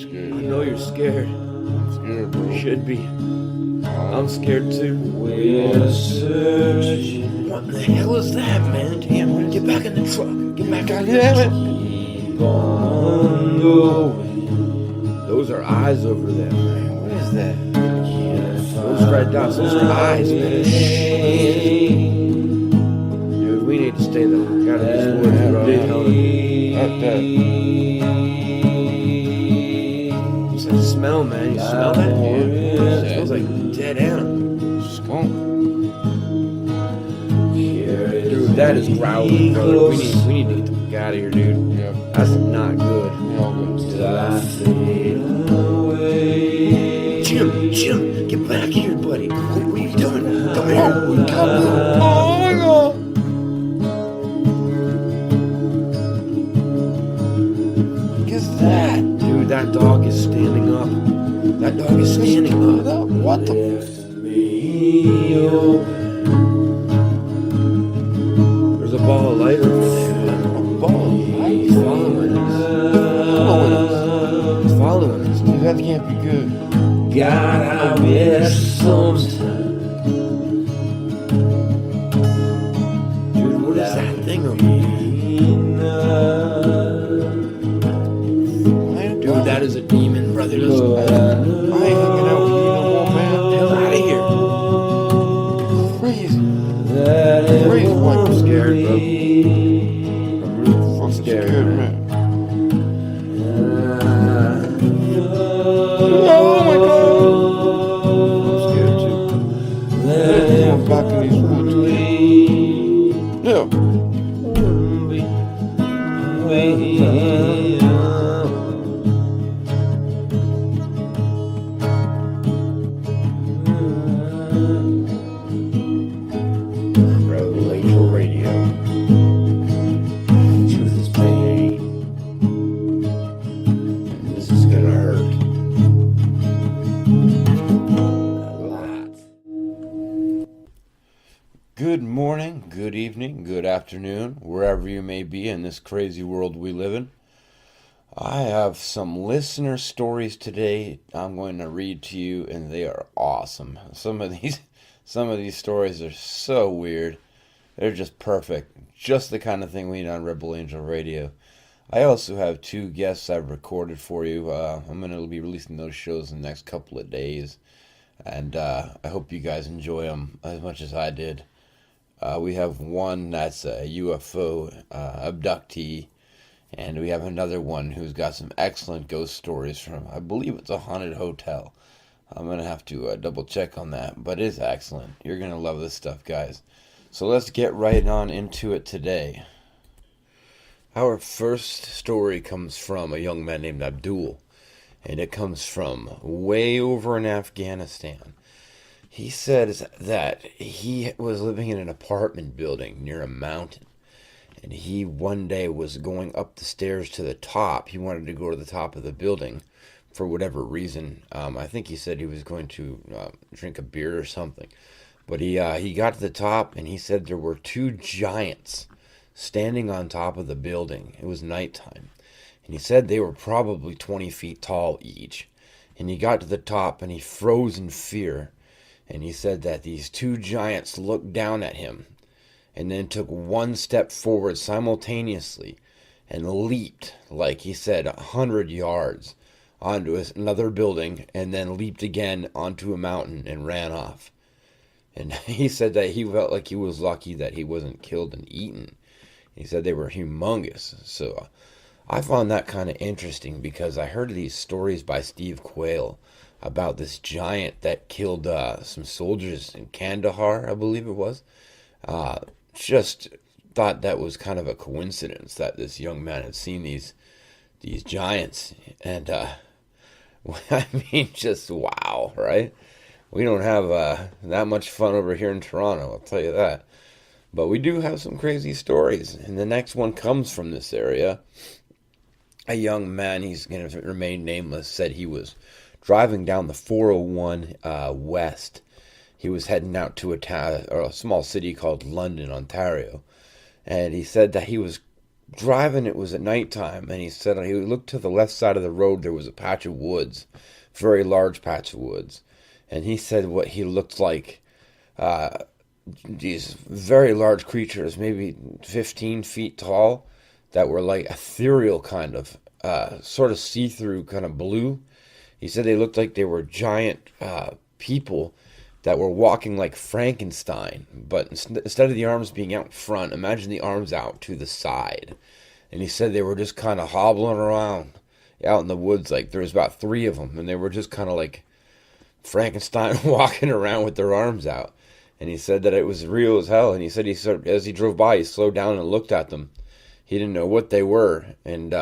scared. I know you're scared. I'm scared, bro. You should be. I'm scared too. We're searching. What the hell is that, man? Damn, get back in the truck. Get back in the Damn truck. Keep on going. Those are eyes over there, man. What is that? Those red dots, those are eyes, man. Dude, we need to stay the fuck out of this woods, bro. I'm telling you. What's that smell, man? You smell that? It smells like dead animal. Skunk. Dude, that is growling, brother. We need to get the fuck out of here, dude. Yeah. That's not good. We all good. Jim, get back here, buddy. What are you doing? Come here. Come here. Oh my god. What is that? Dude, that dog is standing up. That dog is standing up. What the? There's a ball of light over there. Ball. He's following us. He's following us. Dude, that can't be good. God, I miss sometimes. Dude, what is that thing over there? Dude, that is a demon, brother. Let's I ain't hanging out with you no more, man. hell out of here. Crazy. Crazy, boy. I'm scared, bro. I'm really fucking Scared, scared, man. man. Oh my god. I'm scared too. I'm back in these woods. Yeah. Road Angel Radio. Truth is pain. This is gonna hurt. A lot. Good morning, good evening, good afternoon, wherever you may be in this crazy world we live in. I have some listener stories today I'm going to read to you, and they are awesome. Some of these stories are so weird. They're just perfect. Just the kind of thing we need on Rebel Angel Radio. I also have two guests I've recorded for you. I'm going to be releasing those shows in the next couple of days. And I hope you guys enjoy them as much as I did. We have one that's a UFO abductee, and we have another one who's got some excellent ghost stories from, I believe it's a haunted hotel. I'm going to have to double check on that, but it is excellent. You're going to love this stuff, guys. So let's get right on into it today. Our first story comes from a young man named Abdul, and it comes from way over in Afghanistan. He says that he was living in an apartment building near a mountain, and he one day was going up the stairs to the top. He wanted to go to the top of the building for whatever reason. I think he said he was going to drink a beer or something. But he got to the top, and he said there were two giants standing on top of the building. It was nighttime. And he said they were probably 20 feet tall each. And he got to the top, and he froze in fear. And he said that these two giants looked down at him and then took one step forward simultaneously and leaped, like he said, 100 yards onto another building, and then leaped again onto a mountain and ran off. And he said that he felt like he was lucky that he wasn't killed and eaten. He said they were humongous. So I found that kind of interesting because I heard these stories by Steve Quayle about this giant that killed some soldiers in Kandahar, I believe it was. Just thought that was kind of a coincidence that this young man had seen these giants. And I mean, just wow, right? We don't have that much fun over here in Toronto, I'll tell you that. But we do have some crazy stories. And the next one comes from this area. A young man, he's going to remain nameless, said he was driving down the 401 west. He was heading out to a small city called London, Ontario. And he said that he was driving. It was at nighttime, and he said he looked to the left side of the road. There was a patch of woods, very large patch of woods, and he said what he looked like. Uh, these very large creatures, maybe 15 feet tall, that were like ethereal kind of, sort of see-through kind of blue. He said they looked like they were giant people that were walking like Frankenstein, but instead of the arms being out front, imagine the arms out to the side. And he said they were just kind of hobbling around out in the woods, like there was about three of them, and they were just kind of like Frankenstein walking around with their arms out. And he said that it was real as hell. And he said as he drove by, he slowed down and looked at them. He didn't know what they were, and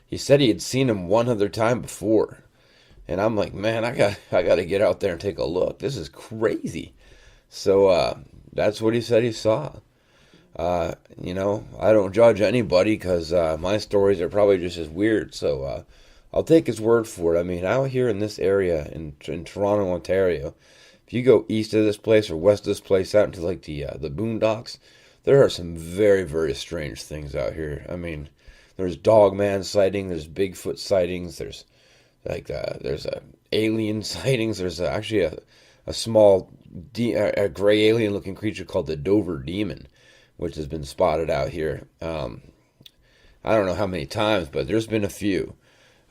he said he had seen them one other time before. And I'm like, man, I got to get out there and take a look. This is crazy. So that's what he said he saw. I don't judge anybody because my stories are probably just as weird. So I'll take his word for it. I mean, out here in this area in Toronto, Ontario, if you go east of this place or west of this place out into like the boondocks, there are some very, very strange things out here. I mean, there's Dogman sighting, there's Bigfoot sightings, there's alien sightings. There's actually a small a gray alien looking creature called the Dover Demon, which has been spotted out here. I don't know how many times, but there's been a few.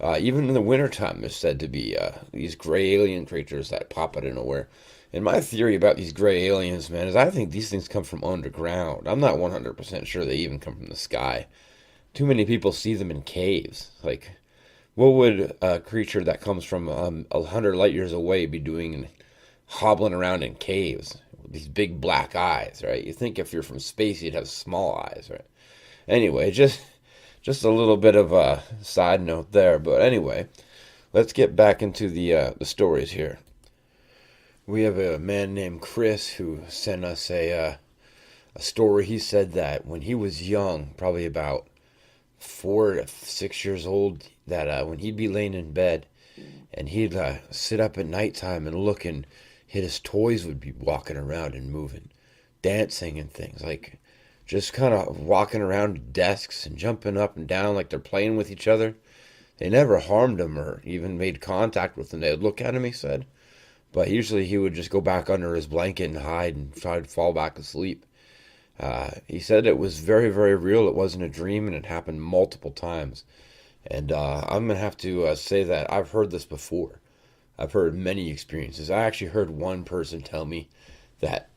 Even in the wintertime, there's said to be these gray alien creatures that pop out of nowhere. And my theory about these gray aliens, man, is I think these things come from underground. I'm not 100% sure they even come from the sky. Too many people see them in caves. Like, what would a creature that comes from 100 light years away be doing hobbling around in caves with these big black eyes, right? You think if you're from space, you'd have small eyes, right? Anyway, just a little bit of a side note there. But anyway, let's get back into the stories here. We have a man named Chris who sent us a story. He said that when he was young, probably about 4 to 6 years old, that when he'd be laying in bed and he'd sit up at nighttime and look, and his toys would be walking around and moving, dancing and things, like just kind of walking around desks and jumping up and down like they're playing with each other. They never harmed him or even made contact with him. They would look at him, he said, but usually he would just go back under his blanket and hide and try to fall back asleep. He said it was very, very real. It wasn't a dream, and it happened multiple times. And I'm going to have to say that I've heard this before. I've heard many experiences. I actually heard one person tell me that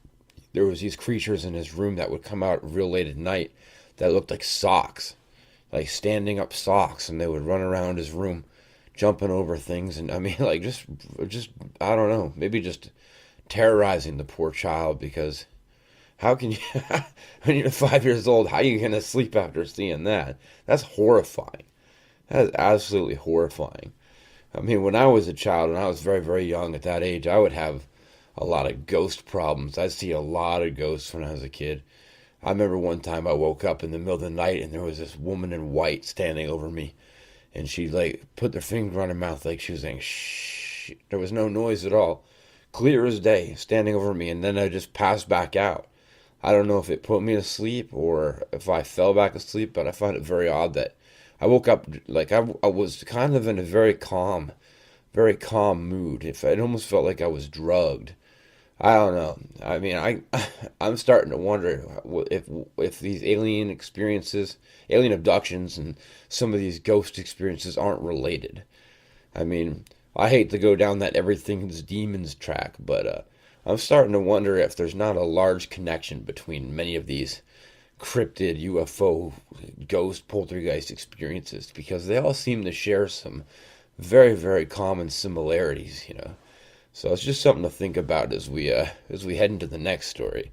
there was these creatures in his room that would come out real late at night that looked like socks, like standing up socks, and they would run around his room jumping over things. And I mean, like, just I don't know, maybe just terrorizing the poor child, because how can you, when you're 5 years old, how are you going to sleep after seeing that? That's horrifying. That is absolutely horrifying. I mean, when I was a child and I was very, very young at that age, I would have a lot of ghost problems. I'd see a lot of ghosts when I was a kid. I remember one time I woke up in the middle of the night and there was this woman in white standing over me. And she like put her finger on her mouth like she was saying, shh. There was no noise at all. Clear as day, standing over me. And then I just passed back out. I don't know if it put me to sleep or if I fell back asleep, but I found it very odd that I woke up like I was kind of in a very calm mood. It almost felt like I was drugged. I don't know. I mean, I'm starting to wonder if these alien experiences, alien abductions, and some of these ghost experiences aren't related. I mean, I hate to go down that everything's demons track, but I'm starting to wonder if there's not a large connection between many of these cryptid UFO ghost poltergeist experiences, because they all seem to share some very, very common similarities, you know. So it's just something to think about as we head into the next story.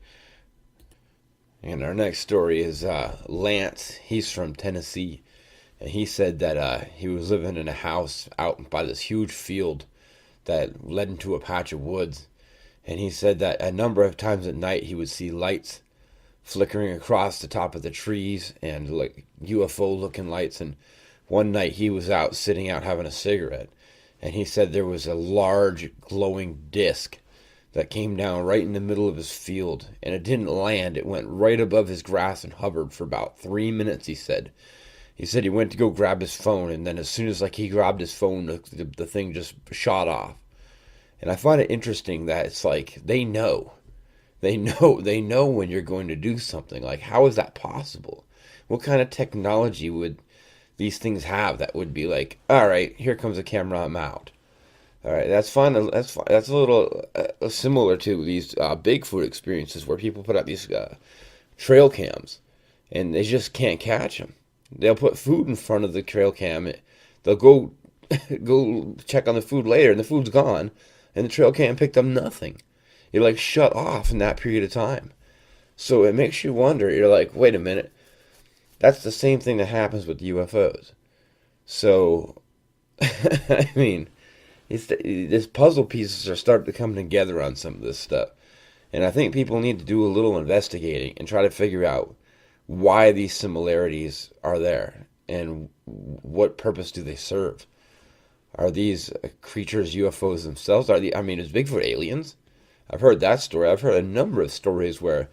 And our next story is Lance. He's from Tennessee, and he said that he was living in a house out by this huge field that led into a patch of woods. And he said that a number of times at night he would see lights flickering across the top of the trees, and like UFO looking lights. And one night he was out sitting out having a cigarette, and he said there was a large glowing disc that came down right in the middle of his field, and it didn't land. It went right above his grass and hovered for about 3 minutes, he said. He said he went to go grab his phone, and then as soon as he grabbed his phone, the thing just shot off. And I find it interesting that it's like they know. They know when you're going to do something. Like, how is that possible? What kind of technology would these things have that would be like, all right, here comes a camera, I'm out. All right, that's fine. That's fine. That's a little similar to these Bigfoot experiences where people put up these trail cams, and they just can't catch them. They'll put food in front of the trail cam. They'll go go check on the food later, and the food's gone, and the trail cam picked up nothing. It like shut off in that period of time. So it makes you wonder. You're like, wait a minute. That's the same thing that happens with UFOs. So, I mean, this puzzle pieces are starting to come together on some of this stuff. And I think people need to do a little investigating and try to figure out why these similarities are there and what purpose do they serve. Are these creatures UFOs themselves? Is Bigfoot aliens? I've heard that story. I've heard a number of stories where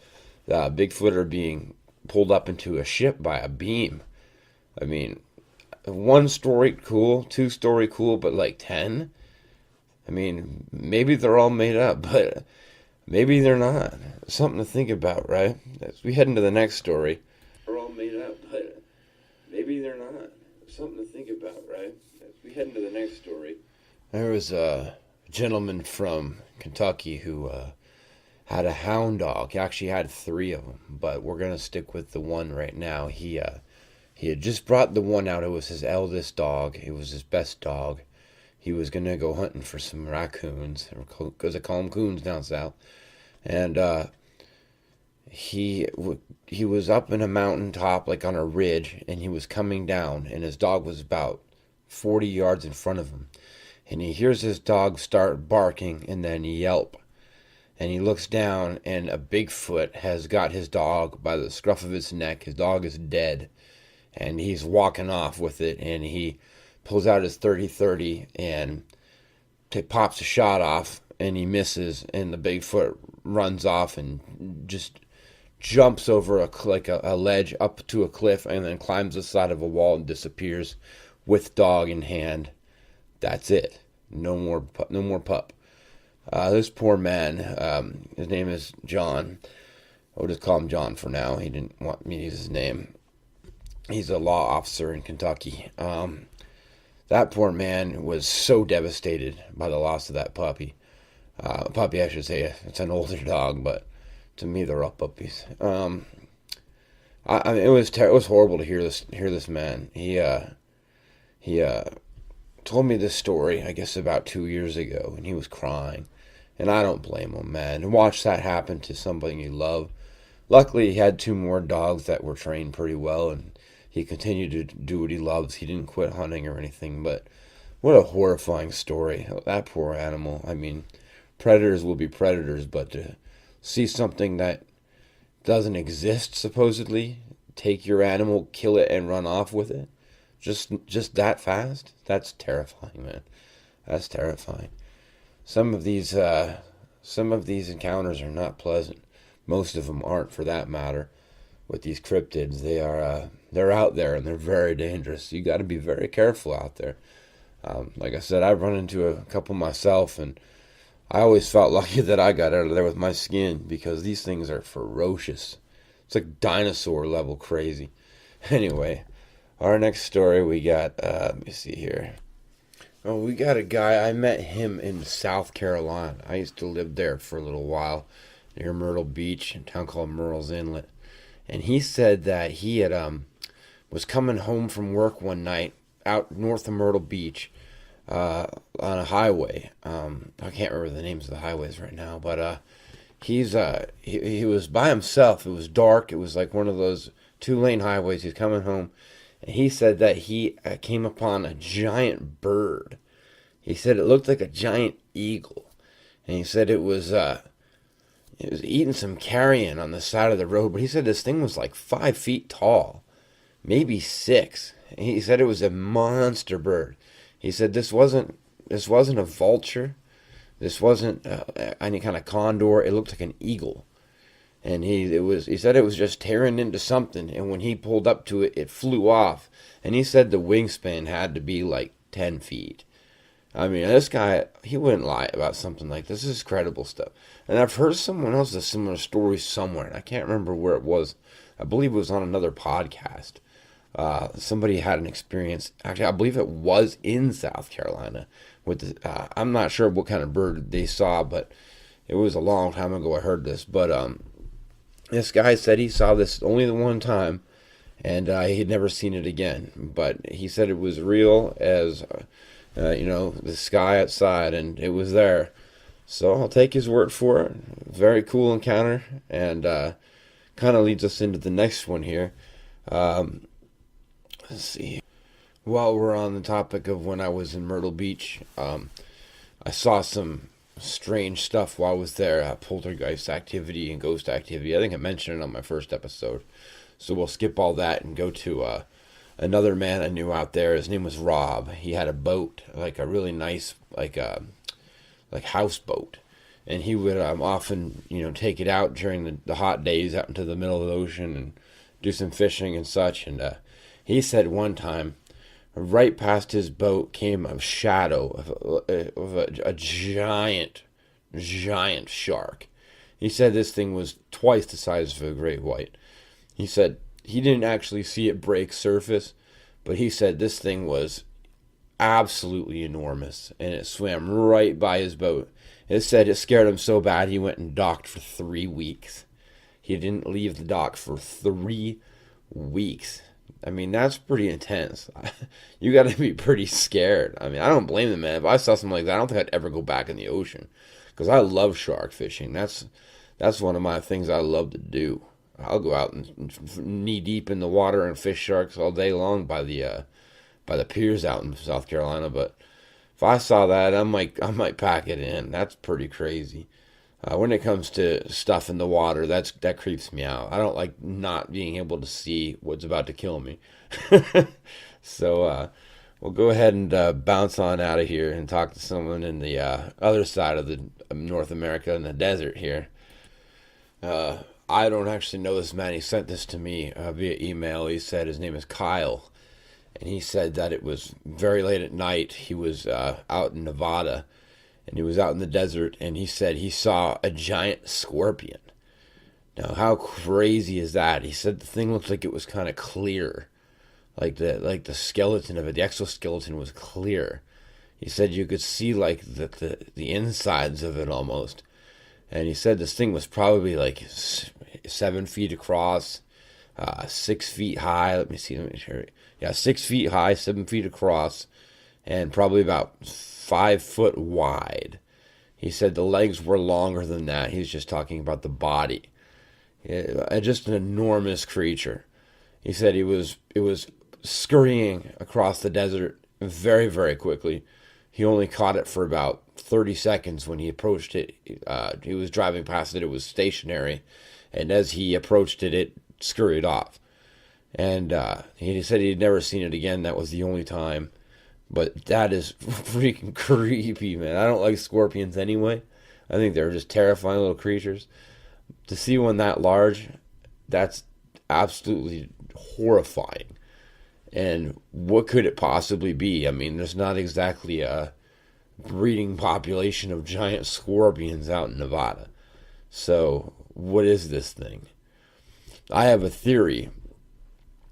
Bigfoot are being pulled up into a ship by a beam. I mean, one story cool, two story cool, but like 10? I mean, maybe they're all made up, but maybe they're not. Something to think about, right? As we head into the next story. They're all made up, but maybe they're not. Something to think about, right? As we head into the next story. There was a gentleman from Kentucky who had a hound dog. He actually had 3 of them, but we're going to stick with the one right now. He had just brought the one out. It was his eldest dog. It was his best dog. He was going to go hunting for some raccoons, because they call them coons down south. And he was up in a mountaintop, like on a ridge, and he was coming down, and his dog was about 40 yards in front of him. And he hears his dog start barking and then yelp. And he looks down, and a Bigfoot has got his dog by the scruff of his neck. His dog is dead, and he's walking off with it, and he pulls out his 30-30 and pops a shot off, and he misses, and the Bigfoot runs off and just jumps over a ledge up to a cliff, and then climbs the side of a wall and disappears with dog in hand. That's it. No more pup. This poor man, his name is John. I'll just call him John for now. He didn't want me to use his name. He's a law officer in Kentucky. That poor man was so devastated by the loss of that puppy. Puppy, I should say. It's an older dog, but to me, they're all puppies. It was horrible to hear this man. He told me this story, I guess, about 2 years ago, and he was crying. And I don't blame him, man. And watch that happen to somebody you love. Luckily, he had 2 more dogs that were trained pretty well, and he continued to do what he loves. He didn't quit hunting or anything, but what a horrifying story. That poor animal. I mean, predators will be predators, but to see something that doesn't exist, supposedly, take your animal, kill it, and run off with it, just that fast? That's terrifying, man. That's terrifying. Some of these encounters are not pleasant. Most of them aren't, for that matter. With these cryptids, they're out there, and they're very dangerous. You got to be very careful out there. Like I said, I've run into a couple myself, and I always felt lucky that I got out of there with my skin, because these things are ferocious. It's like dinosaur level crazy. Anyway, our next story we got, let me see here. Oh, we got a guy, I met him in South Carolina. I used to live there for a little while, near Myrtle Beach, a town called Murrells Inlet. And he said that he had was coming home from work one night out north of Myrtle Beach on a highway. I can't remember the names of the highways right now, but he was by himself. It was dark. It was like one of those 2-lane highways. He's coming home. And he said that he came upon a giant bird. He said it looked like a giant eagle. And he said it was eating some carrion on the side of the road. But he said this thing was like 5 feet tall, maybe 6. And he said it was a monster bird. He said this wasn't a vulture. This wasn't any kind of condor. It looked like an eagle. And he said it was just tearing into something, and when he pulled up to it, it flew off. And he said the wingspan had to be like 10 feet. I mean, this guy, he wouldn't lie about something like this. This is credible stuff. And I've heard someone else a similar story somewhere, and I can't remember where it was. I believe it was on another podcast. Somebody had an experience. Actually, I believe it was in South Carolina. I'm not sure what kind of bird they saw, but it was a long time ago I heard this. But this guy said he saw this only the one time, and he had never seen it again. But he said it was real as, the sky outside, and it was there. So I'll take his word for it. Very cool encounter, and kind of leads us into the next one here. Let's see. While we're on the topic of when I was in Myrtle Beach, I saw some strange stuff while I was there. Poltergeist activity and ghost activity. I think I mentioned it on my first episode. So we'll skip all that and go to another man I knew out there. His name was Rob. He had a boat, like a really nice, like houseboat. And he would often, take it out during the hot days out into the middle of the ocean and do some fishing and such. And he said one time, right past his boat came a shadow of a giant shark. He said this thing was twice the size of a great white. He said he didn't actually see it break surface, but he said this thing was absolutely enormous, and it swam right by his boat. It said it scared him so bad he went and docked for 3 weeks. He didn't leave the dock for 3 weeks. I mean, that's pretty intense. You got to be pretty scared. I mean, I don't blame the man. If I saw something like that, I don't think I'd ever go back in the ocean, because I love shark fishing. That's one of my things I love to do. I'll go out and knee deep in the water and fish sharks all day long by the piers out in South Carolina. But if I saw that, I might pack it in. That's pretty crazy. When it comes to stuff in the water, that creeps me out. I don't like not being able to see what's about to kill me. So we'll go ahead and bounce on out of here and talk to someone in the other side of the North America in the desert here. I don't actually know this man. He sent this to me via email. He said his name is Kyle, and he said that it was very late at night. He was out in Nevada, and he was out in the desert, and he said he saw a giant scorpion. Now, how crazy is that? He said the thing looked like it was kind of clear, like the skeleton of it, the exoskeleton was clear. He said you could see like the insides of it almost. And he said this thing was probably like 7 feet across, 6 feet high. Let me see. Yeah, 6 feet high, 7 feet across, and probably about 5 foot wide. He said the legs were longer than that. He was just talking about the body. Just an enormous creature. He said it was scurrying across the desert very, very quickly. He only caught it for about 30 seconds when he approached it. He was driving past it. It was stationary. And as he approached it, it scurried off. And he said he'd never seen it again. That was the only time. But that is freaking creepy, man. I don't like scorpions anyway. I think they're just terrifying little creatures. To see one that large, that's absolutely horrifying. And what could it possibly be? I mean, there's not exactly a breeding population of giant scorpions out in Nevada. So, what is this thing? I have a theory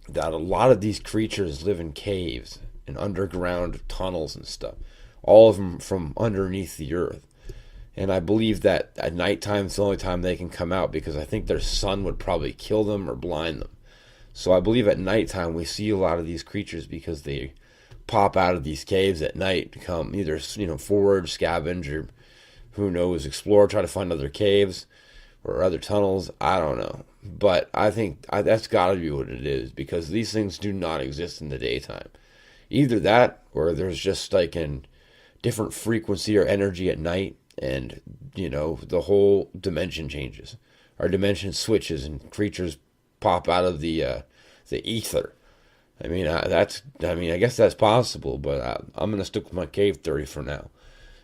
that a lot of these creatures live in caves and underground tunnels and stuff. All of them from underneath the earth. And I believe that at nighttime it's the only time they can come out, because I think their sun would probably kill them or blind them. So I believe at nighttime we see a lot of these creatures because they pop out of these caves at night to come either forage, scavenge, or who knows, explore, try to find other caves or other tunnels. I don't know. But I think that's got to be what it is, because these things do not exist in the daytime. Either that, or there's just like in different frequency or energy at night, and the whole dimension changes. Our dimension switches and creatures pop out of the ether. I guess that's possible, but I'm gonna stick with my cave theory for now.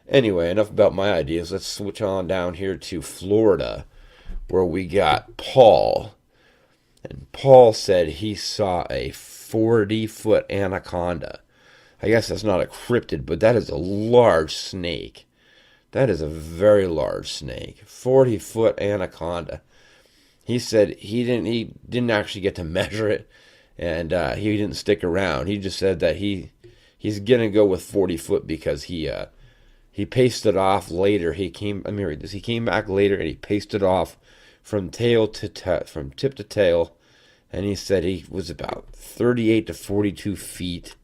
Anyway, enough about my ideas. Let's switch on down here to Florida, where we got Paul. And Paul said he saw a 40-foot anaconda. I guess that's not a cryptid, but that is a large snake. That is a very large snake. 40-foot anaconda. He said he didn't actually get to measure it, and he didn't stick around. He just said that he's gonna go with 40 foot because he pasted off later. Let me read this. He came back later and he pasted off from from tip to tail, and he said he was about 38 to 42 feet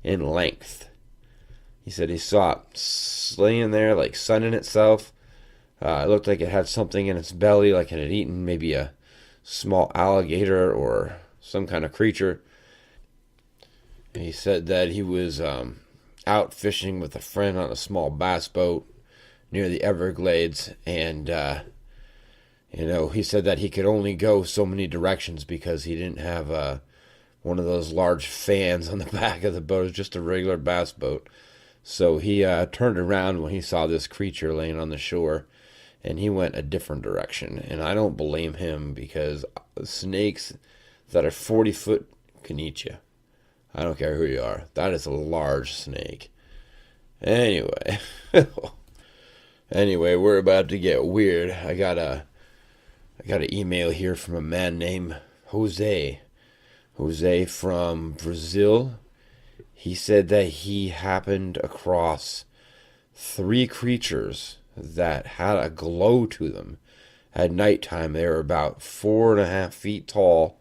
in length. He said he saw it laying there like sunning itself. It looked like it had something in its belly, like it had eaten maybe a small alligator or some kind of creature. And he said that he was out fishing with a friend on a small bass boat near the Everglades, and he said that he could only go so many directions because he didn't have one of those large fans on the back of the boat. It was just a regular bass boat. So he turned around when he saw this creature laying on the shore, and he went a different direction. And I don't blame him, because snakes that are 40 foot can eat you. I don't care who you are. That is a large snake. Anyway, we're about to get weird. I got an email here from a man named Jose. Jose from Brazil. He said that he happened across 3 creatures that had a glow to them at nighttime. They were about 4.5 feet tall,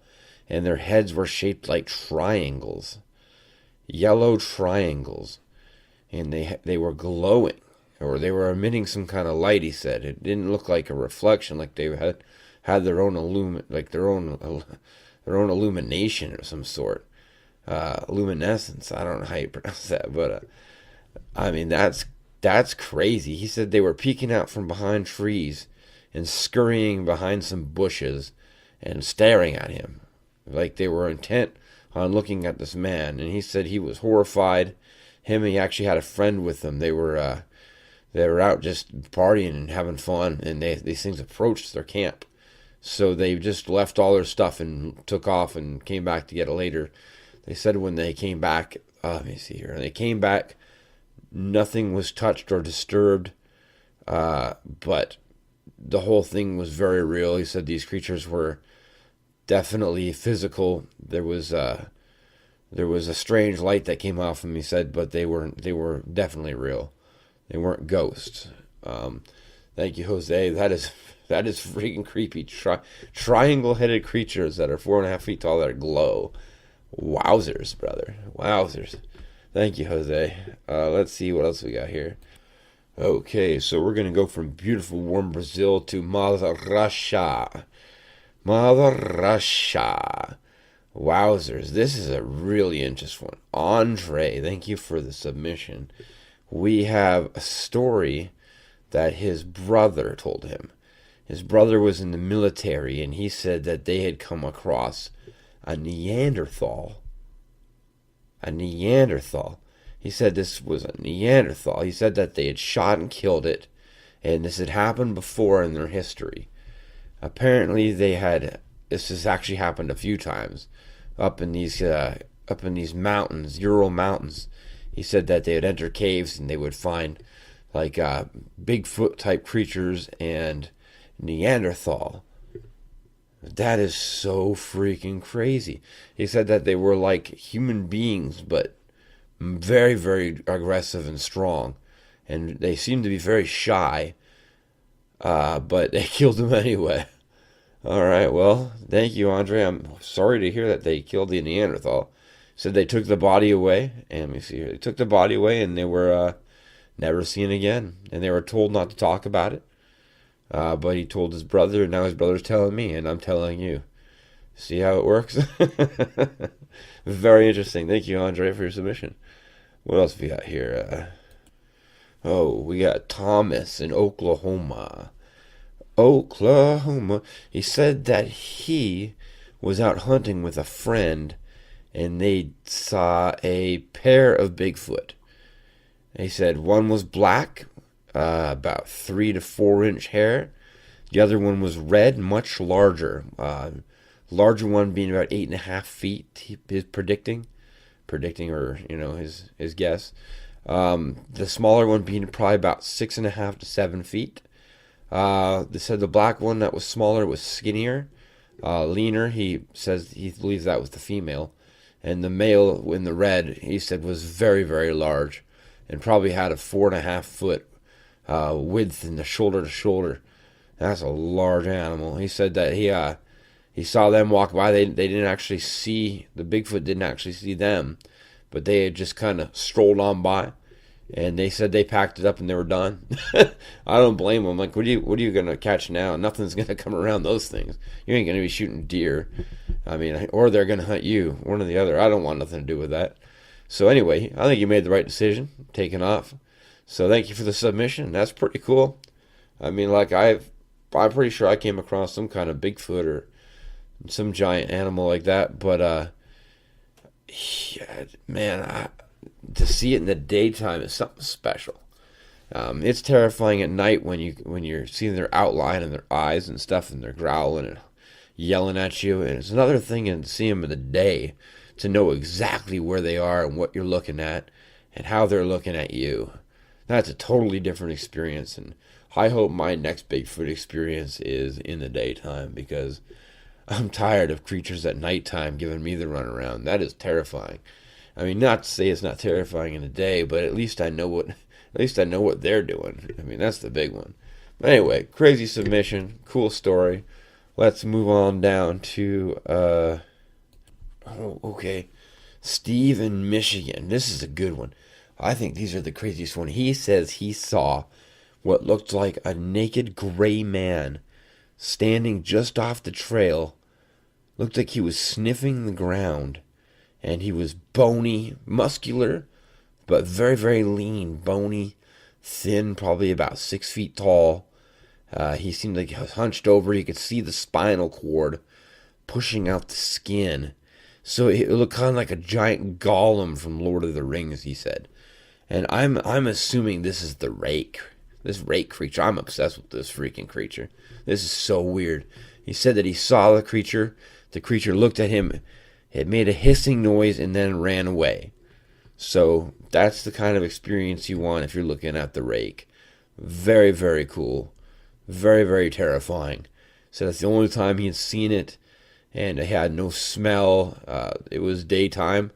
and their heads were shaped like triangles, yellow triangles, and they were glowing, or they were emitting some kind of light. He said it didn't look like a reflection, like they had their own their own illumination of some sort. Luminescence. I don't know how you pronounce that, but I mean that's crazy. He said they were peeking out from behind trees and scurrying behind some bushes and staring at him like they were intent on looking at this man. And he said he was horrified. He actually had a friend with them. They were out just partying and having fun, and these things approached their camp. So they just left all their stuff and took off and came back to get it later. They said when they came back, let me see here. They came back, nothing was touched or disturbed, but the whole thing was very real. He said these creatures were definitely physical. There was a strange light that came off them, he said, but they were definitely real. They weren't ghosts. Thank you, Jose. That is freaking creepy. Triangle-headed creatures that are 4.5 feet tall that glow. Wowzers, brother. Wowzers. Thank you, Jose. Let's see what else we got here. Okay, so we're going to go from beautiful, warm Brazil to Mother Russia. Mother Russia. Wowzers. This is a really interesting one. Andre, thank you for the submission. We have a story that his brother told him. His brother was in the military, and he said that they had come across a Neanderthal. A Neanderthal. He said this was a Neanderthal. He said that they had shot and killed it, and this had happened before in their history. Apparently this has actually happened a few times up in these mountains, Ural Mountains. He said that they would enter caves and they would find like Bigfoot type creatures and Neanderthal. That is so freaking crazy. He said that they were like human beings, but very, very aggressive and strong. And they seemed to be very shy, but they killed them anyway. All right, well, thank you, Andre. I'm sorry to hear that they killed the Neanderthal. Said they took the body away, and let me see here. They took the body away, and they were never seen again. And they were told not to talk about it. But he told his brother, and now his brother's telling me, and I'm telling you. See how it works? Very interesting. Thank you, Andre, for your submission. What else have we got here? We got Thomas in Oklahoma. He said that he was out hunting with a friend, and they saw a pair of Bigfoot. He said one was black about 3 to 4 inch hair. The other one was red, much larger. Larger one being about 8.5 feet. He is predicting, or his guess. The smaller one being probably about 6.5 to 7 feet. They said the black one that was smaller was skinnier, leaner. He says he believes that was the female, and the male in the red he said was very, very large, and probably had a 4.5 foot width in the shoulder to shoulder. That's a large animal. He said that he saw them walk by. They didn't actually see, the Bigfoot didn't actually see them, but they had just kind of strolled on by, and they said they packed it up and they were done. I don't blame them. Like, what are you gonna catch now? Nothing's gonna come around those things. You ain't gonna be shooting deer. I mean, or they're gonna hunt you. One or the other. I don't want nothing to do with that. So anyway, I think you made the right decision, taking off. So thank you for the submission. That's pretty cool. I mean, like I'm pretty sure I came across some kind of Bigfoot or some giant animal like that, but yeah, man, to see it in the daytime is something special. It's terrifying at night when you're seeing their outline and their eyes and stuff, and they're growling and yelling at you. And it's another thing to see them in the day, to know exactly where they are and what you're looking at and how they're looking at you. That's a totally different experience, and I hope my next Bigfoot experience is in the daytime, because I'm tired of creatures at nighttime giving me the runaround. That is terrifying. I mean, not to say it's not terrifying in the day, but at least I know what they're doing. I mean, that's the big one. But anyway, crazy submission, cool story. Let's move on down to Steve in Michigan. This is a good one. I think these are the craziest one. He says he saw what looked like a naked gray man standing just off the trail. Looked like he was sniffing the ground, and he was bony, muscular, but very, very lean, bony, thin, probably about 6 feet tall. He seemed like he was hunched over. You could see the spinal cord pushing out the skin. So it looked kind of like a giant golem from Lord of the Rings, he said. And I'm assuming this is the rake. This rake creature. I'm obsessed with this freaking creature. This is so weird. He said that he saw the creature. The creature looked at him. It made a hissing noise and then ran away. So that's the kind of experience you want if you're looking at the rake. Very, very cool. Very, very terrifying. So that's the only time he had seen it. And it had no smell. It was daytime.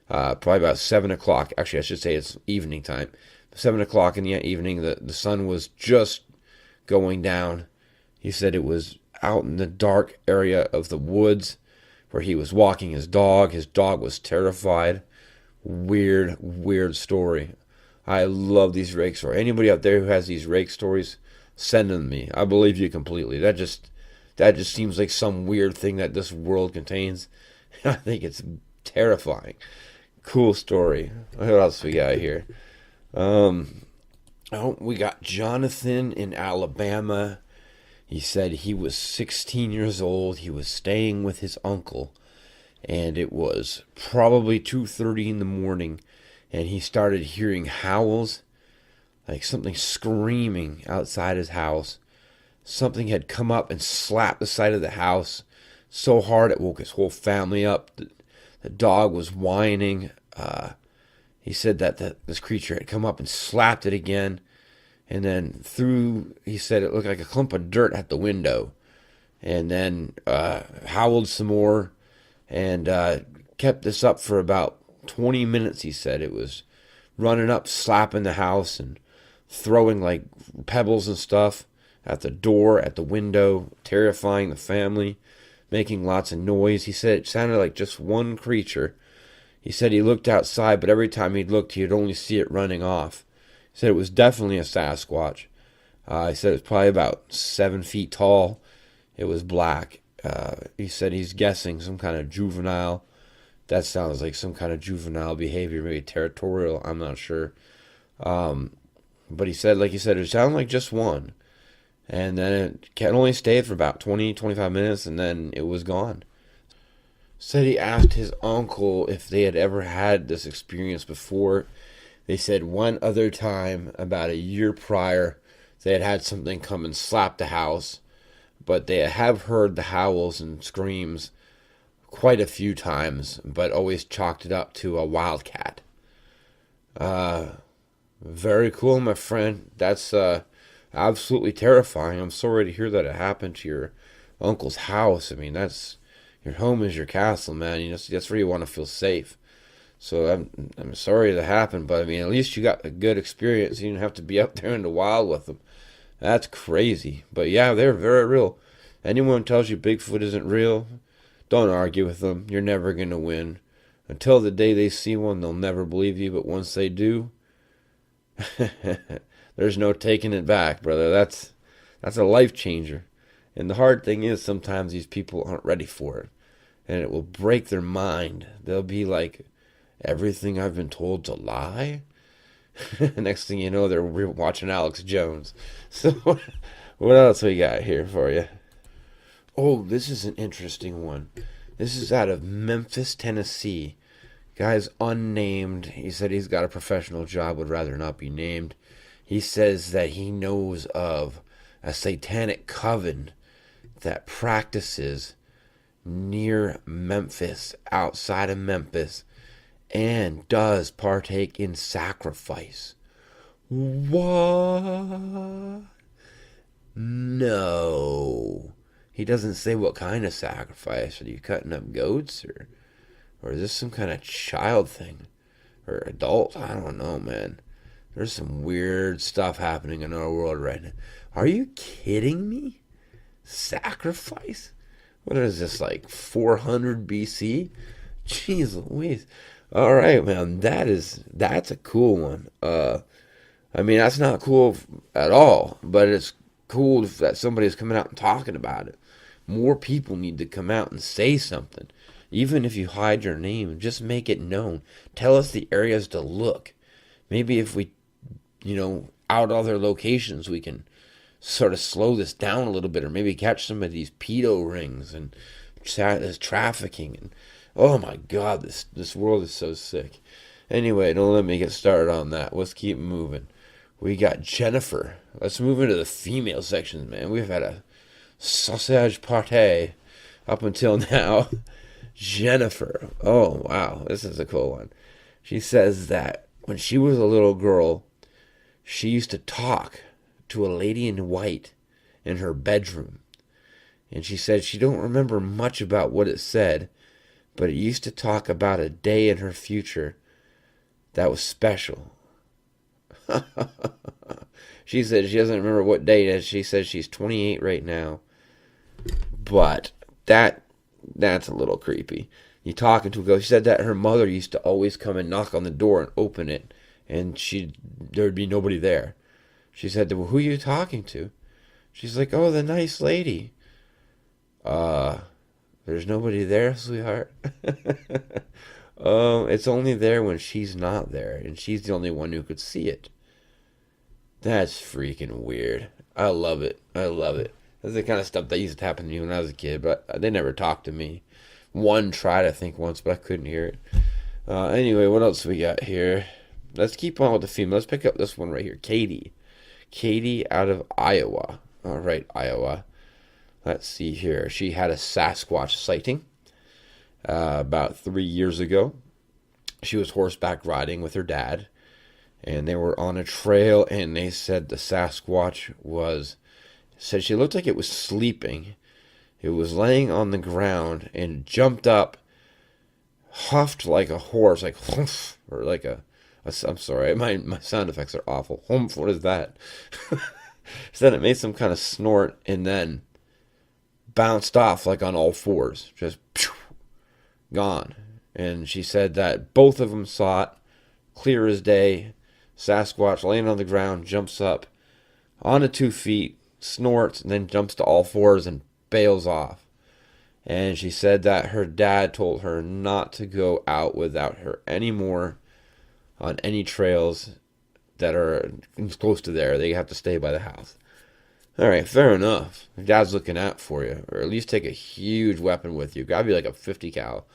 Probably about 7 o'clock. Actually, I should say it's evening time. 7 o'clock in the evening. The sun was just going down. He said it was out in the dark area of the woods where he was walking his dog. His dog was terrified. Weird, weird story. I love these rake stories. Anybody out there who has these rake stories, send them to me. I believe you completely. That just seems like some weird thing that this world contains. I think it's terrifying. Cool story. What else we got here? We got Jonathan in Alabama. He said he was 16 years old. He was staying with his uncle, and it was probably 2:30 in the morning, and he started hearing howls, like something screaming outside his house. Something had come up and slapped the side of the house so hard it woke his whole family up. The dog was whining. He said that this creature had come up and slapped it again. And then he said it looked like a clump of dirt at the window. And then howled some more and kept this up for about 20 minutes, he said. It was running up, slapping the house and throwing like pebbles and stuff at the door, at the window, terrifying the family, making lots of noise. He said it sounded like just one creature. He said he looked outside, but every time he looked, he'd only see it running off. He said it was definitely a Sasquatch. He said it was probably about 7 feet tall. It was black. He said he's guessing some kind of juvenile. That sounds like some kind of juvenile behavior, maybe territorial. I'm not sure. But he said, like he said, it sounded like just one. And then it can only stay for about 20, 25 minutes, and then it was gone. Said he asked his uncle if they had ever had this experience before. They said one other time, about a year prior, they had had something come and slap the house, but they have heard the howls and screams quite a few times, but always chalked it up to a wildcat. Very cool, my friend. That's absolutely terrifying. I'm sorry to hear that it happened to your uncle's house. I mean, that's your home is your castle, man. You know, that's where you want to feel safe. So I'm sorry that happened, but I mean, at least you got a good experience. You didn't have to be out there in the wild with them. That's crazy. But yeah, they're very real. Anyone tells you Bigfoot isn't real, don't argue with them. You're never going to win. Until the day they see one, they'll never believe you. But once they do, there's no taking it back, brother. That's a life changer. And the hard thing is sometimes these people aren't ready for it. And it will break their mind. They'll be like, everything I've been told to lie? Next thing you know, they're watching Alex Jones. So, what else we got here for you? Oh, this is an interesting one. This is out of Memphis, Tennessee. Guy's unnamed. He said he's got a professional job, would rather not be named. He says that he knows of a satanic coven that practices near Memphis, outside of Memphis, and does partake in sacrifice. What? No. He doesn't say what kind of sacrifice. Are you cutting up goats, or is this some kind of child thing? Or adult? I don't know, man. There's some weird stuff happening in our world right now. Are you kidding me? Sacrifice? What is this, like 400 BC? Jeez Louise. All right, man. That's a cool one. I mean, that's not cool at all, but it's cool that somebody's coming out and talking about it. More people need to come out and say something. Even if you hide your name, just make it known. Tell us the areas to look. Maybe if we, out other locations, we can sort of slow this down a little bit, or maybe catch some of these pedo rings and this trafficking. And oh my God, this world is so sick. Anyway, don't let me get started on that. Let's keep moving. We got Jennifer. Let's move into the female sections, man. We've had a sausage party up until now. Jennifer. Oh, wow. This is a cool one. She says that when she was a little girl, she used to talk to a lady in white in her bedroom. And she said she don't remember much about what it said, but it used to talk about a day in her future that was special. She said she doesn't remember what day it is. She says she's 28 right now. But that's a little creepy. You talking to a girl. She said that her mother used to always come and knock on the door and open it, and there'd be nobody there. She said, well, who are you talking to? She's like, oh, the nice lady. There's nobody there, sweetheart. It's only there when she's not there, and she's the only one who could see it. That's freaking weird. I love it. I love it. That's the kind of stuff that used to happen to me when I was a kid, but they never talked to me. One tried, I think, once, but I couldn't hear it. Anyway, what else we got here? Let's keep on with the female. Let's pick up this one right here. Katie. Katie out of Iowa. All right, Iowa. Let's see here. She had a Sasquatch sighting about 3 years ago. She was horseback riding with her dad, and they were on a trail, and they said the Sasquatch said she looked like it was sleeping. It was laying on the ground and jumped up, huffed like a horse, like humph, or like I'm sorry, my sound effects are awful. Humph, what is that? Said it made some kind of snort and then bounced off like on all fours, just gone. And she said that both of them saw it, clear as day. Sasquatch laying on the ground, jumps up onto 2 feet, snorts, and then jumps to all fours and bails off. And she said that her dad told her not to go out without her anymore on any trails that are close to there. They have to stay by the house. All right, fair enough. Your dad's looking out for you, or at least take a huge weapon with you. Gotta be like a 50 cal.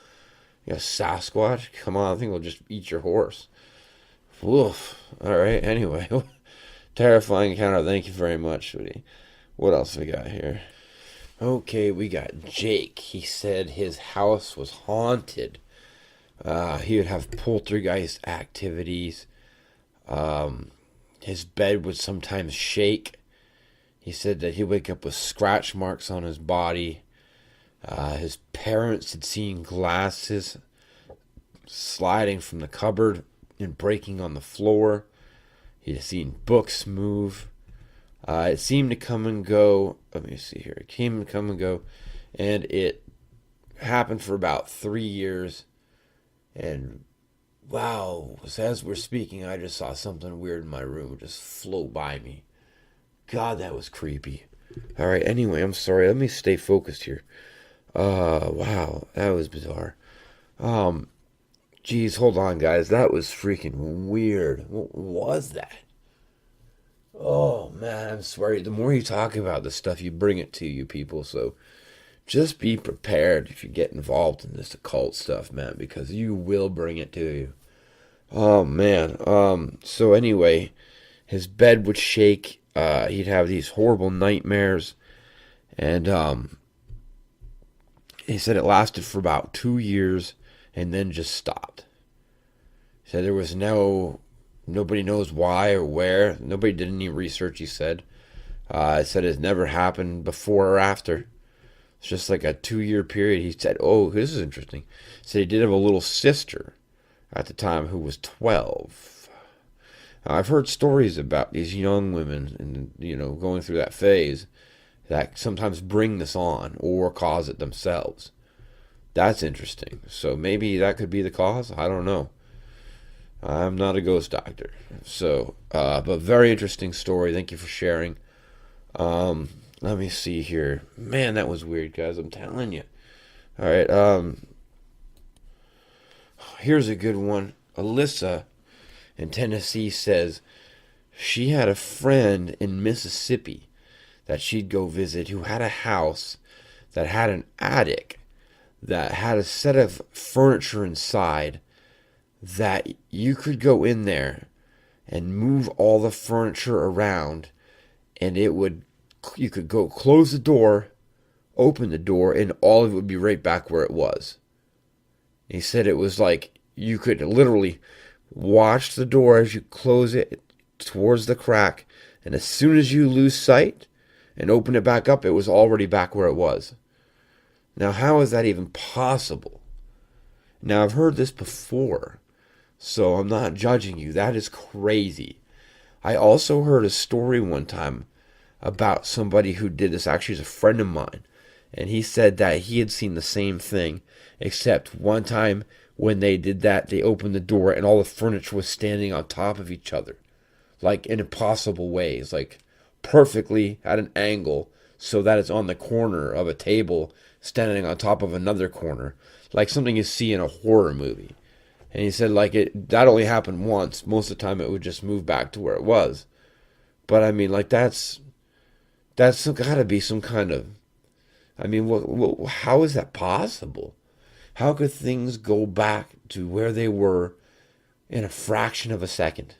You got a Sasquatch? Come on, I think it'll just eat your horse. Woof. All right. Anyway, terrifying encounter. Thank you very much, sweetie. What else we got here? Okay, we got Jake. He said his house was haunted. He would have poltergeist activities. His bed would sometimes shake. He said that he'd wake up with scratch marks on his body. His parents had seen glasses sliding from the cupboard and breaking on the floor. He'd seen books move. It seemed to come and go. Let me see here. It came and come and go. And it happened for about 3 years. And wow, as we're speaking, I just saw something weird in my room just float by me. God, that was creepy. All right, anyway, I'm sorry. Let me stay focused here. Wow, that was bizarre. Geez, hold on, guys. That was freaking weird. What was that? Oh, man, I'm sorry. The more you talk about this stuff, you bring it to you people. So just be prepared if you get involved in this occult stuff, man, because you will bring it to you. Oh, man. So anyway, his bed would shake. He'd have these horrible nightmares. And he said it lasted for about 2 years and then just stopped. He said there was nobody knows why or where. Nobody did any research, he said. He said it's never happened before or after. It's just like a 2-year period. He said, oh, this is interesting. He said he did have a little sister at the time who was 12. I've heard stories about these young women and, going through that phase that sometimes bring this on or cause it themselves. That's interesting. So maybe that could be the cause. I don't know. I'm not a ghost doctor. So, but very interesting story. Thank you for sharing. Let me see here. Man, that was weird, guys. I'm telling you. All right. Here's a good one. Alyssa in Tennessee says she had a friend in Mississippi that she'd go visit who had a house that had an attic that had a set of furniture inside that you could go in there and move all the furniture around, and you could go close the door, open the door, and all of it would be right back where it was. He said it was like you could literally watch the door as you close it towards the crack, and as soon as you lose sight and open it back up, it was already back where it was. Now, how is that even possible? Now, I've heard this before, so I'm not judging you. That is crazy. I also heard a story one time about somebody who did this. Actually, is a friend of mine, and he said that he had seen the same thing, except one time when they did that, they opened the door and all the furniture was standing on top of each other, like in impossible ways, like perfectly at an angle so that it's on the corner of a table standing on top of another corner, like something you see in a horror movie. And he said that only happened once. Most of the time it would just move back to where it was. But I mean, like that's gotta be some kind of, I mean, how is that possible? How could things go back to where they were in a fraction of a second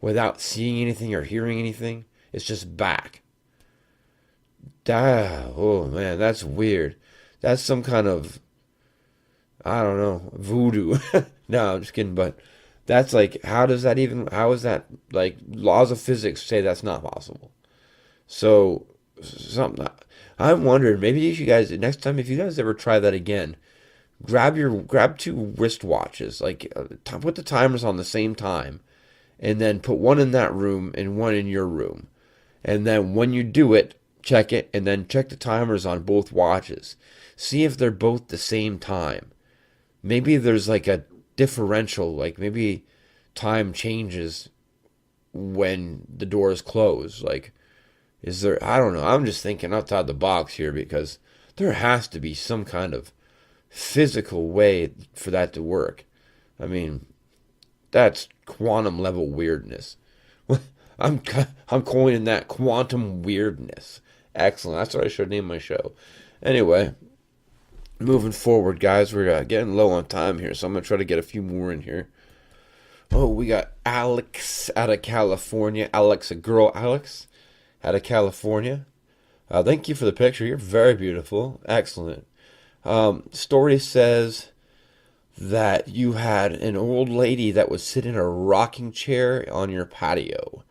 without seeing anything or hearing anything? It's just back. Oh man, that's weird. That's some kind of, I don't know, voodoo. No, I'm just kidding. But that's like, how is that, like, laws of physics say that's not possible? So, I'm wondering, maybe you guys, next time, if you guys ever try that again, grab 2 wristwatches, like, put the timers on the same time, and then put one in that room and one in your room. And then when you do it, check it, and then check the timers on both watches. See if they're both the same time. Maybe there's like a differential, like maybe time changes when the door is closed. Like, is there, I don't know, I'm just thinking outside the box here, because there has to be some kind of physical way for that to work. I mean, that's quantum level weirdness. I'm coining that, quantum weirdness. Excellent. That's what I should name my show. Anyway, moving forward, guys, we're getting low on time here, so I'm going to try to get a few more in here. Oh, we got Alex out of California. Alex, a girl, Alex out of California. Thank you for the picture. You're very beautiful. Excellent. Story says that you had an old lady that would sit in a rocking chair on your patio.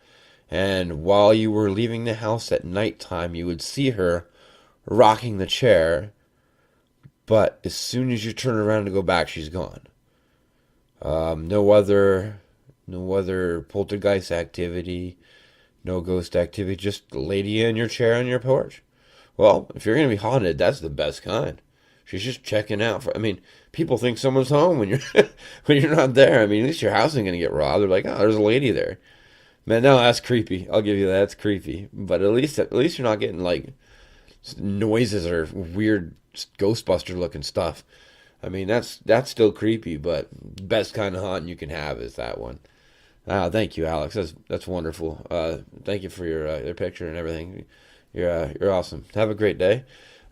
And while you were leaving the house at nighttime, you would see her rocking the chair. But as soon as you turn around to go back, she's gone. No other poltergeist activity, no ghost activity, just a lady in your chair on your porch. Well, if you're gonna be haunted, that's the best kind. She's just checking out for. I mean, people think someone's home when you're when you're not there. I mean, at least your house isn't gonna get robbed. They're like, oh, there's a lady there. Man, no, that's creepy. I'll give you that. That's creepy. But at least you're not getting like noises or weird Ghostbuster looking stuff. I mean, that's still creepy, but best kind of haunting you can have is that one. Thank you, Alex. That's wonderful. Thank you for your picture and everything. You're awesome. Have a great day.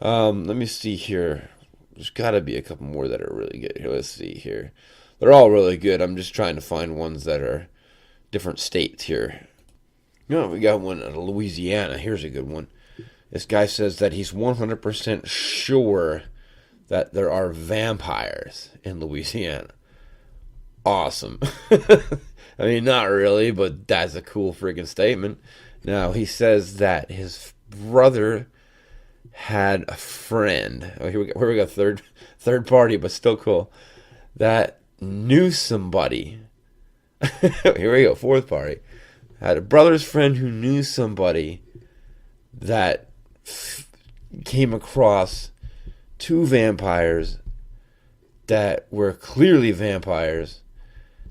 Let me see here. There's got to be a couple more that are really good here. Let's see here. They're all really good. I'm just trying to find ones that are different states here. We got one out of Louisiana. Here's a good one. This guy says that he's 100% sure that there are vampires in Louisiana. Awesome. I mean, not really, but that's a cool freaking statement. Now, he says that his brother had a friend. Oh, here we go. Third party, but still cool. That knew somebody. Here we go. Fourth party. Had a brother's friend who knew somebody that came across two vampires that were clearly vampires,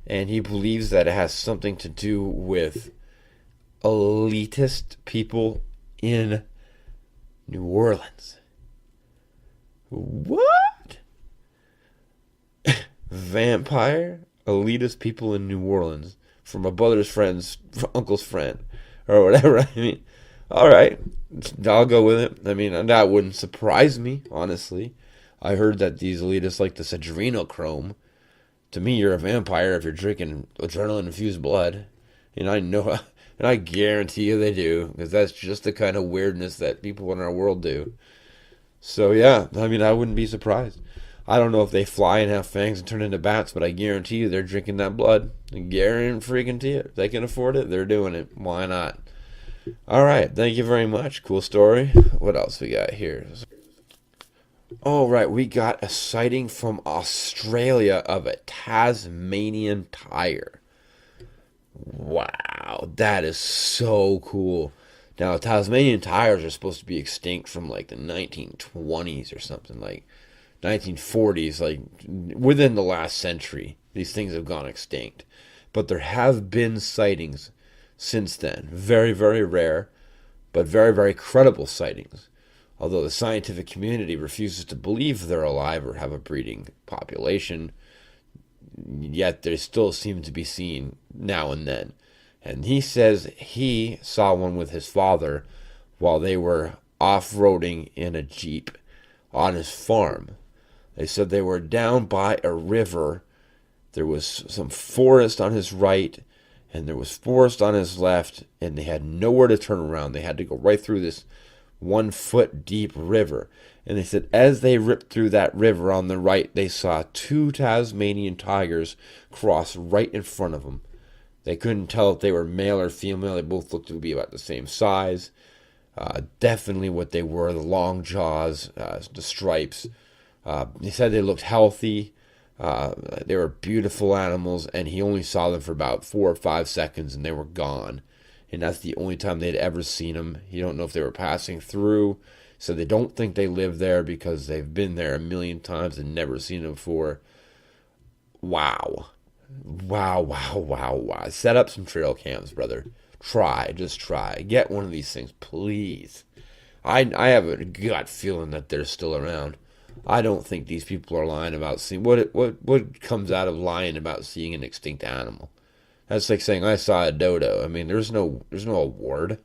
and he believes that it has something to do with elitist people in New Orleans. What? Vampire elitist people in New Orleans from my brother's friend's uncle's friend or whatever. I mean, all right, I'll go with it. I mean, that wouldn't surprise me, honestly. I heard that these elitists like this adrenochrome. To me, you're a vampire if you're drinking adrenaline-infused blood. And I know, and I guarantee you they do, because that's just the kind of weirdness that people in our world do. So yeah, I mean, I wouldn't be surprised. I don't know if they fly and have fangs and turn into bats, but I guarantee you they're drinking that blood. I guarantee you. If they can afford it, they're doing it. Why not? All right, thank you very much. Cool story. What else we got here? All right, we got a sighting from Australia of a Tasmanian tiger. Wow, that is so cool. Now, Tasmanian tigers are supposed to be extinct from like the 1920s or something, like 1940s, like within the last century. These things have gone extinct. But there have been sightings since then. Very, very rare, but very, very credible sightings. Although the scientific community refuses to believe they're alive or have a breeding population, yet they still seem to be seen now and then. And he says he saw one with his father while they were off-roading in a Jeep on his farm. They said they were down by a river. There was some forest on his right, and there was forest on his left, and they had nowhere to turn around. They had to go right through this 1 foot deep river. And they said as they ripped through that river on the right, they saw 2 Tasmanian tigers cross right in front of them. They couldn't tell if they were male or female. They both looked to be about the same size. Definitely what they were, the long jaws, the stripes. He said they looked healthy. They were beautiful animals, and he only saw them for about 4 or 5 seconds, and they were gone. And that's the only time they'd ever seen them. You don't know if they were passing through. So they don't think they live there because they've been there a million times and never seen them before. Wow. Wow, wow, wow, wow. Set up some trail cams, brother. Just try. Get one of these things, please. I have a gut feeling that they're still around. I don't think these people are lying about seeing... What comes out of lying about seeing an extinct animal? That's like saying, I saw a dodo. I mean, there's no award.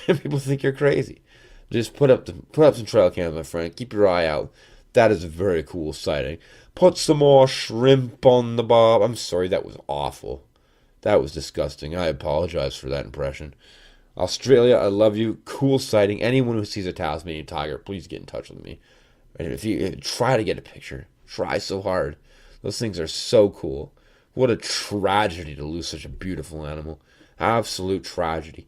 People think you're crazy. Just put up some trail cams, my friend. Keep your eye out. That is a very cool sighting. Put some more shrimp on the bob. I'm sorry, that was awful. That was disgusting. I apologize for that impression. Australia, I love you. Cool sighting. Anyone who sees a Tasmanian tiger, please get in touch with me. And if you try to get a picture, try so hard. Those things are so cool. What a tragedy to lose such a beautiful animal. Absolute tragedy.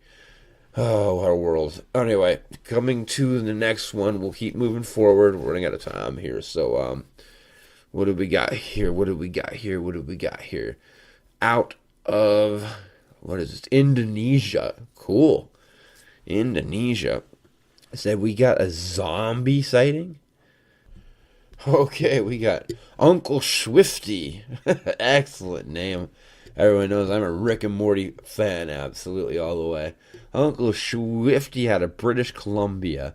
Oh, our world. Anyway, coming to the next one. We'll keep moving forward. We're running out of time here. So, what do we got here? What do we got here? What do we got here? Out of, what is this? Indonesia. Cool. Indonesia. Said we got a zombie sighting. Okay, we got Uncle Swifty. Excellent name. Everyone knows I'm a Rick and Morty fan, absolutely all the way. Uncle Swifty out of British Columbia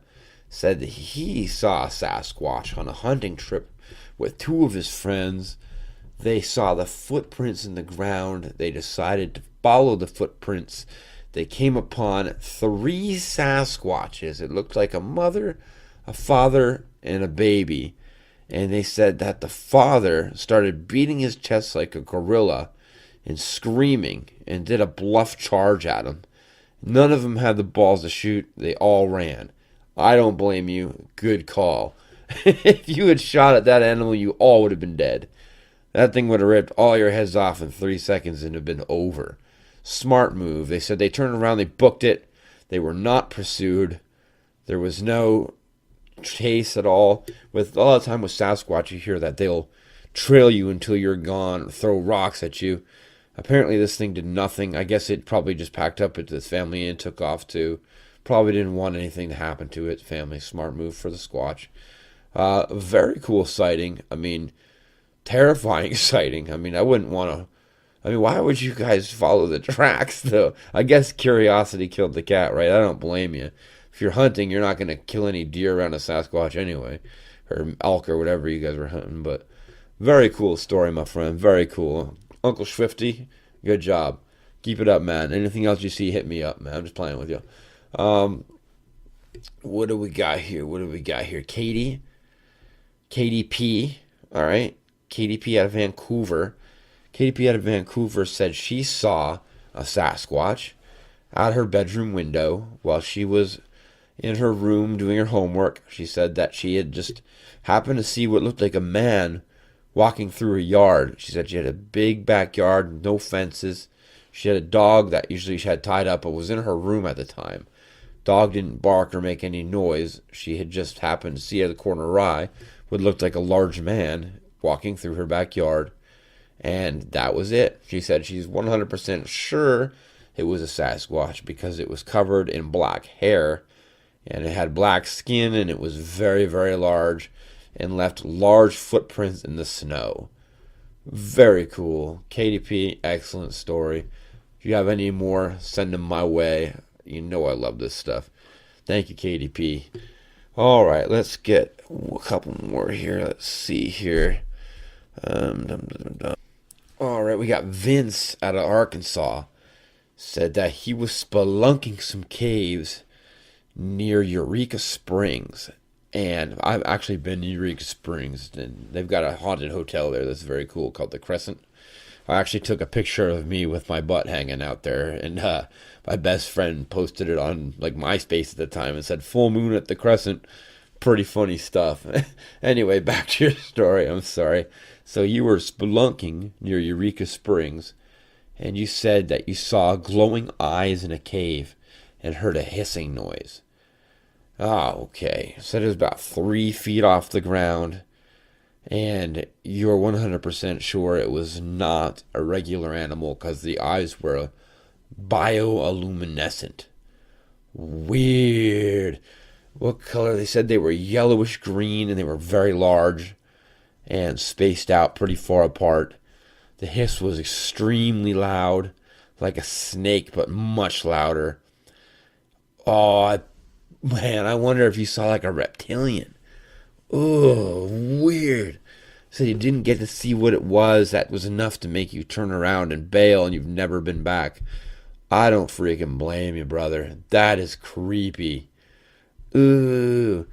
said that he saw a Sasquatch on a hunting trip with two of his friends. They saw the footprints in the ground. They decided to follow the footprints. They came upon 3 Sasquatches. It looked like a mother, a father, and a baby. And they said that the father started beating his chest like a gorilla and screaming and did a bluff charge at him. None of them had the balls to shoot. They all ran. I don't blame you. Good call. If you had shot at that animal, you all would have been dead. That thing would have ripped all your heads off in 3 seconds and have been over. Smart move. They said they turned around, they booked it. They were not pursued. There was no chase at all. With all the time with Sasquatch, you hear that they'll trail you until you're gone, or throw rocks at you. Apparently this thing did nothing. I guess it probably just packed up its family and took off too. Probably didn't want anything to happen to its family. Smart move for the Squatch. Very cool sighting. I mean, terrifying sighting. I mean, I wouldn't want to. I mean, why would you guys follow the tracks though? I guess curiosity killed the cat, right? I don't blame you. If you're hunting, you're not going to kill any deer around a Sasquatch anyway, or elk or whatever you guys were hunting. But very cool story, my friend. Very cool. Uncle Swifty, good job. Keep it up, man. Anything else you see, hit me up, man. I'm just playing with you. What do we got here? What do we got here? Katie P. All right. Katie P out of Vancouver. Katie P out of Vancouver said she saw a Sasquatch out her bedroom window while she was in her room doing her homework. She said that she had just happened to see what looked like a man walking through her yard. She said she had a big backyard, no fences. She had a dog that usually she had tied up but was in her room at the time. Dog didn't bark or make any noise. She had just happened to see at the corner of her eye what looked like a large man walking through her backyard. And that was it. She said she's 100% sure it was a Sasquatch because it was covered in black hair and it had black skin and it was very, very large and left large footprints in the snow. Very cool. KDP, excellent story. If you have any more, send them my way. You know I love this stuff. Thank you, KDP. All right, let's get a couple more here. Let's see here. All right, we got Vince out of Arkansas. Said that he was spelunking some caves near Eureka Springs. And I've actually been to Eureka Springs, and they've got a haunted hotel there that's very cool called the Crescent. I actually took a picture of me with my butt hanging out there, and my best friend posted it on like MySpace at the time and said, "Full moon at the Crescent." Pretty funny stuff. Anyway, back to your story. I'm sorry. So you were spelunking near Eureka Springs, and you said that you saw glowing eyes in a cave and heard a hissing noise. Ah, okay. Said it was about 3 feet off the ground, and you're 100% sure it was not a regular animal because the eyes were bioluminescent. Weird. What color? They said they were yellowish green and they were very large and spaced out pretty far apart. The hiss was extremely loud, like a snake, but much louder. Oh, man, I wonder if you saw like a reptilian. Oh, weird. So you didn't get to see what it was. That was enough to make you turn around and bail, and you've never been back. I don't freaking blame you, brother. That is creepy. Ooh,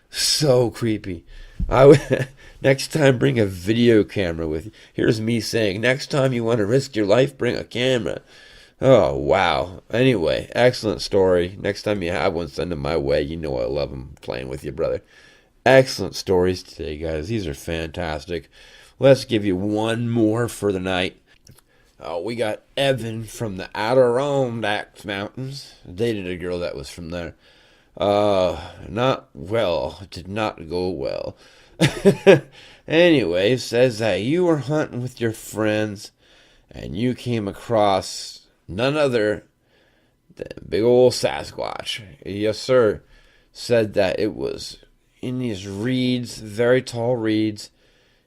so creepy. Next time, bring a video camera with you. Here's me saying, next time you want to risk your life, bring a camera. Oh, wow. Anyway, excellent story. Next time you have one, send them my way. You know I love them playing with you, brother. Excellent stories today, guys. These are fantastic. Let's give you one more for the night. We got Evan from the Adirondack Mountains. Dated a girl that was from there. Not well. It did not go well. Anyway, says that you were hunting with your friends and you came across none other than big old Sasquatch. Yes, sir. Said that it was in these reeds, very tall reeds.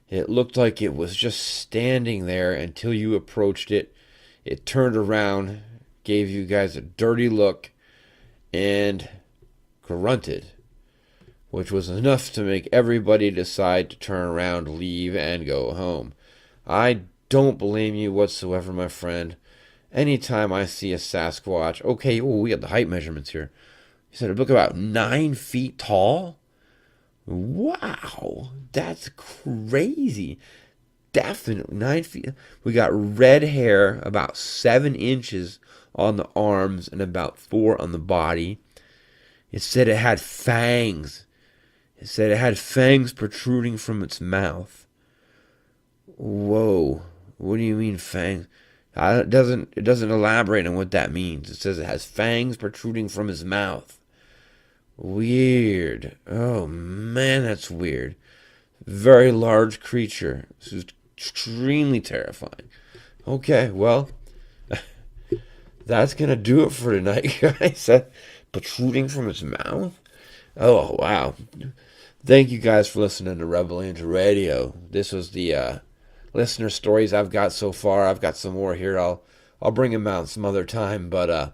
It looked like it was just standing there until you approached it. It turned around, gave you guys a dirty look, and grunted, which was enough to make everybody decide to turn around, leave, and go home. I don't blame you whatsoever, my friend. Anytime I see a Sasquatch, okay, we got the height measurements here. You said it looked about 9 feet tall? Wow, that's crazy. Definitely 9 feet. We got red hair, about 7 inches on the arms and about 4 on the body. It said it had fangs. It said it had fangs protruding from its mouth. Whoa, what do you mean fangs? It doesn't elaborate on what that means. It says it has fangs protruding from his mouth. Weird. Oh man, that's weird. Very large creature. This is extremely terrifying. Okay, well, that's gonna do it for tonight, guys. Protruding from his mouth? Oh wow. Thank you guys for listening to Rebel Angel Radio. This was the listener stories I've got so far. I've got some more here. I'll bring them out some other time, but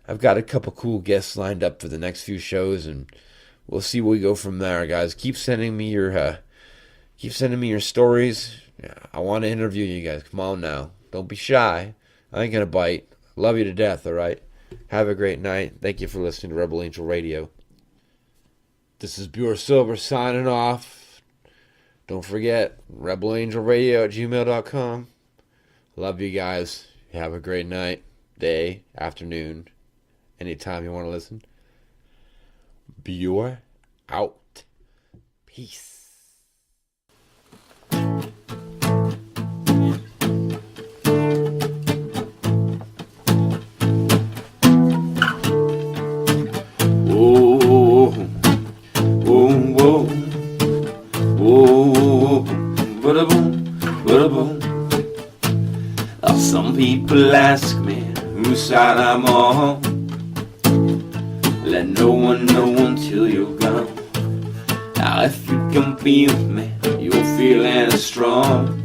I've got a couple cool guests lined up for the next few shows, and we'll see where we go from there, guys. Keep sending me your stories. I want to interview you guys. Come on now. Don't be shy. I ain't gonna bite. Love you to death, alright? Have a great night. Thank you for listening to Rebel Angel Radio. This is Pure Silver signing off. Don't forget, rebelangelradio@gmail.com. Love you guys. Have a great night, day, afternoon, anytime you want to listen. Pure out. Peace. Some people ask me whose side I'm on. Let no one know until you're gone. Now if you can feel me, you're feeling strong.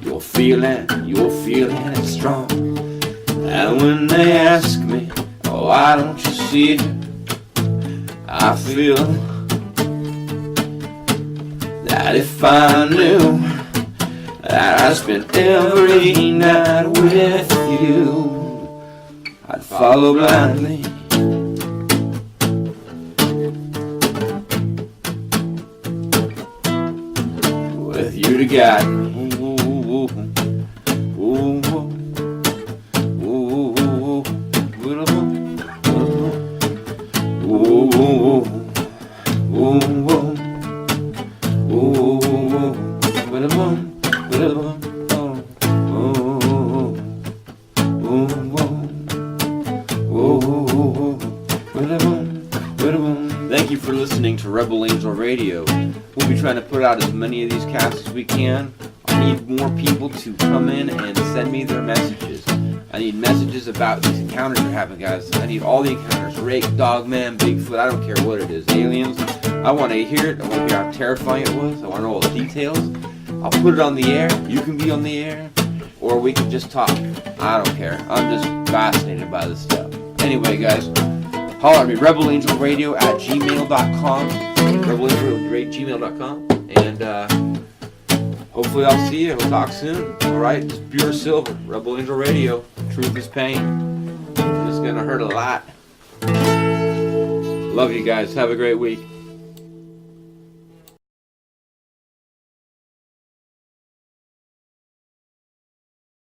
You're feeling strong. And when they ask me, oh, why don't you see it? I feel that if I knew that I spent every night with you, I'd follow blindly. With you to guide me. Thank you for listening to Rebel Angel Radio. We'll be trying to put out as many of these casts as we can. I need more people to come in and send me their messages. I need messages about these encounters you're having, guys. I need all the encounters. Rake, Dogman, Bigfoot, I don't care what it is. Aliens. I want to hear it. I want to hear how terrifying it was. I want to know all the details. I'll put it on the air. You can be on the air. Or we can just talk. I don't care. I'm just fascinated by this stuff. Anyway, guys, holler at me. rebelangelradio@gmail.com. rebelangelradio@gmail.com. And hopefully I'll see you. We'll talk soon. Alright? It's Pure Silver. Rebel Angel Radio. Truth is pain. It's going to hurt a lot. Love you guys. Have a great week.